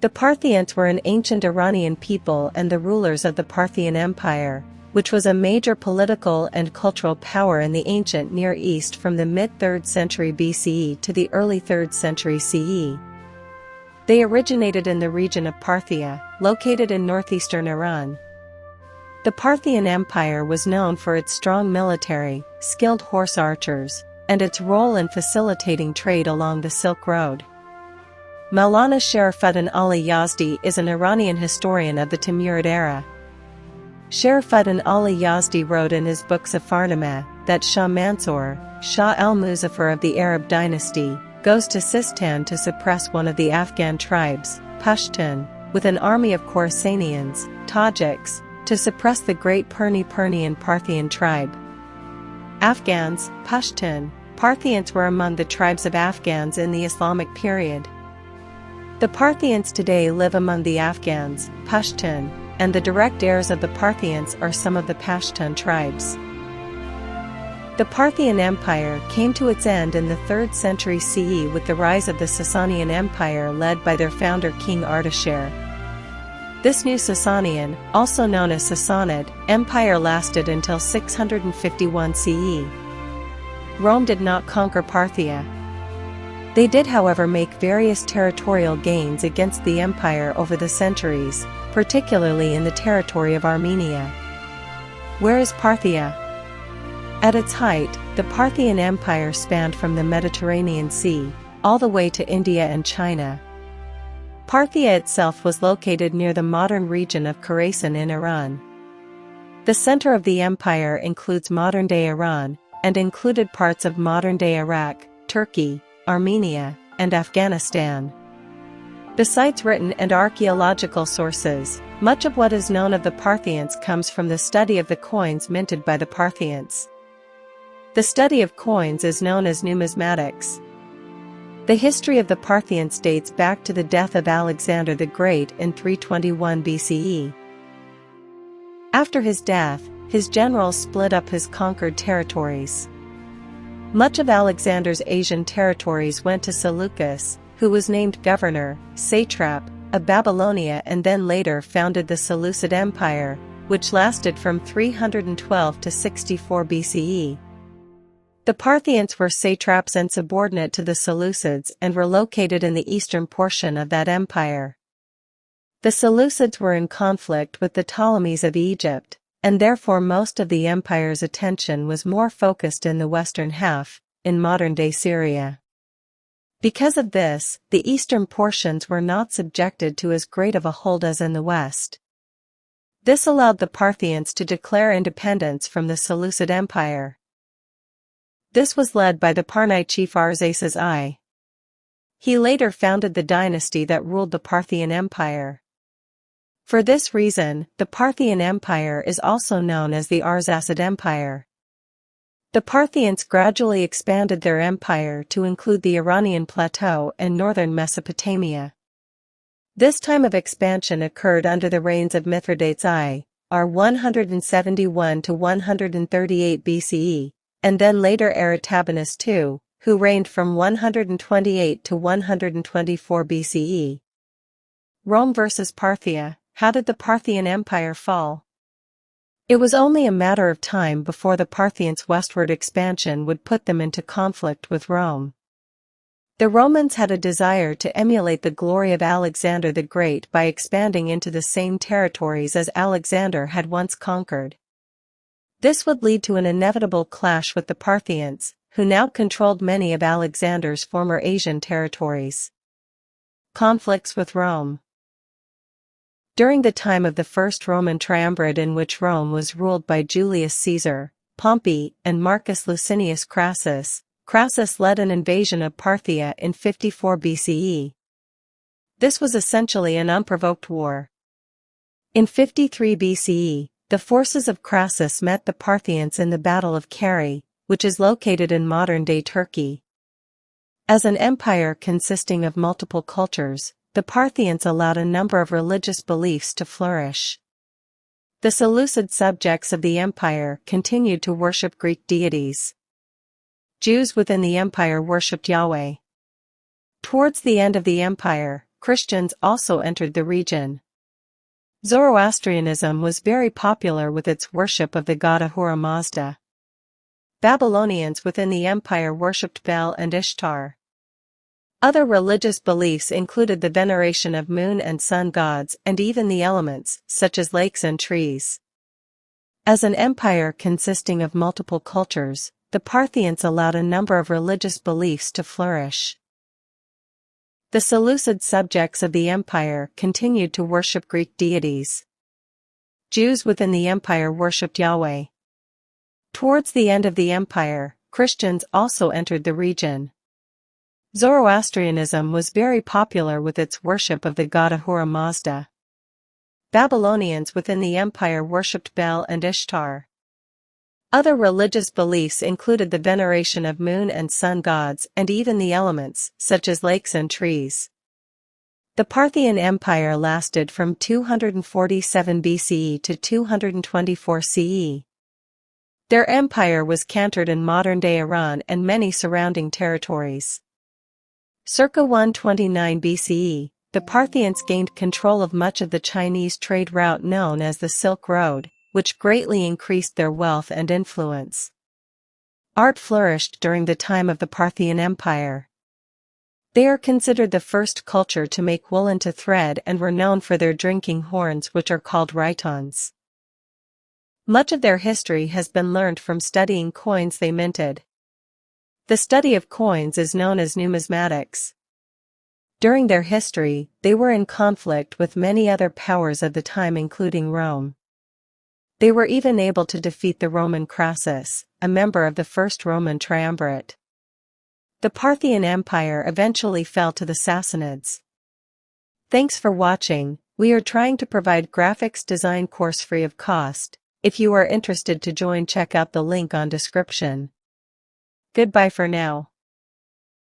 The Parthians were an ancient Iranian people and the rulers of the Parthian Empire, which was a major political and cultural power in the ancient Near East from the mid-3rd century BCE to the early 3rd century CE. They originated in the region of Parthia, located in northeastern Iran. The Parthian Empire was known for its strong military, skilled horse archers, and its role in facilitating trade along the Silk Road. Maulana Sharafuddin Ali Yazdi is an Iranian historian of the Timurid era. Sharafuddin Ali Yazdi wrote in his book Zafarnameh that Shah Mansur, Shah al-Muzaffar of the Arab dynasty, goes to Sistan to suppress one of the Afghan tribes, Pashtun, with an army of Khorasanians, Tajiks, to suppress the great Perni-Pernian Parthian tribe. Afghans, Pashtun, Parthians were among the tribes of Afghans in the Islamic period. The Parthians today live among the Afghans, Pashtun, and the direct heirs of the Parthians are some of the Pashtun tribes. The Parthian Empire came to its end in the 3rd century CE with the rise of the Sasanian Empire led by their founder King Ardashir. This new Sasanian, also known as Sassanid, empire lasted until 651 CE. Rome did not conquer Parthia. They did, however, make various territorial gains against the empire over the centuries, particularly in the territory of Armenia. Where is Parthia? At its height, the Parthian Empire spanned from the Mediterranean Sea, all the way to India and China. Parthia itself was located near the modern region of Khorasan in Iran. The center of the empire includes modern-day Iran, and included parts of modern-day Iraq, Turkey, Armenia, and Afghanistan. Besides written and archaeological sources, much of what is known of the Parthians comes from the study of the coins minted by the Parthians. The study of coins is known as numismatics. The history of the Parthians dates back to the death of Alexander the Great in 321 BCE. After his death, his generals split up his conquered territories. Much of Alexander's Asian territories went to Seleucus, who was named governor, satrap, of Babylonia and then later founded the Seleucid Empire, which lasted from 312 to 64 BCE. The Parthians were satraps and subordinate to the Seleucids and were located in the eastern portion of that empire. The Seleucids were in conflict with the Ptolemies of Egypt, and therefore most of the empire's attention was more focused in the western half, in modern-day Syria. Because of this, the eastern portions were not subjected to as great of a hold as in the west. This allowed the Parthians to declare independence from the Seleucid Empire. This was led by the Parnite chief Arsaces I. He later founded the dynasty that ruled the Parthian Empire. For this reason, the Parthian Empire is also known as the Arsacid Empire. The Parthians gradually expanded their empire to include the Iranian plateau and northern Mesopotamia. This time of expansion occurred under the reigns of Mithridates I, r. 171 to 138 BCE, and then later Artabanus II, who reigned from 128 to 124 BCE. Rome versus Parthia. How did the Parthian Empire fall? It was only a matter of time before the Parthians' westward expansion would put them into conflict with Rome. The Romans had a desire to emulate the glory of Alexander the Great by expanding into the same territories as Alexander had once conquered. This would lead to an inevitable clash with the Parthians, who now controlled many of Alexander's former Asian territories. Conflicts with Rome. During the time of the First Roman Triumvirate, in which Rome was ruled by Julius Caesar, Pompey, and Marcus Licinius Crassus, Crassus led an invasion of Parthia in 54 BCE. This was essentially an unprovoked war. In 53 BCE, the forces of Crassus met the Parthians in the Battle of Carrhae, which is located in modern-day Turkey. As an empire consisting of multiple cultures, the Parthians allowed a number of religious beliefs to flourish. The Seleucid subjects of the empire continued to worship Greek deities. Jews within the empire worshipped Yahweh. Towards the end of the empire, Christians also entered the region. Zoroastrianism was very popular with its worship of the god Ahura Mazda. Babylonians within the empire worshipped Bel and Ishtar. Other religious beliefs included the veneration of moon and sun gods and even the elements, such as lakes and trees. As an empire consisting of multiple cultures, the Parthians allowed a number of religious beliefs to flourish. The Seleucid subjects of the empire continued to worship Greek deities. Jews within the empire worshipped Yahweh. Towards the end of the empire, Christians also entered the region. Zoroastrianism was very popular with its worship of the god Ahura Mazda. Babylonians within the empire worshipped Bel and Ishtar. Other religious beliefs included the veneration of moon and sun gods and even the elements, such as lakes and trees. The Parthian Empire lasted from 247 BCE to 224 CE. Their empire was cantered in modern-day Iran and many surrounding territories. Circa 129 BCE, the Parthians gained control of much of the Chinese trade route known as the Silk Road, which greatly increased their wealth and influence. Art flourished during the time of the Parthian Empire. They are considered the first culture to make wool into thread and were known for their drinking horns, which are called rhytons. Much of their history has been learned from studying coins they minted. The study of coins is known as numismatics. During their history, they were in conflict with many other powers of the time including Rome. They were even able to defeat the Roman Crassus, a member of the first Roman triumvirate. The Parthian Empire eventually fell to the Sassanids. Thanks for watching. We are trying to provide graphics design course free of cost. If you are interested to join, check out the link on description. Goodbye for now.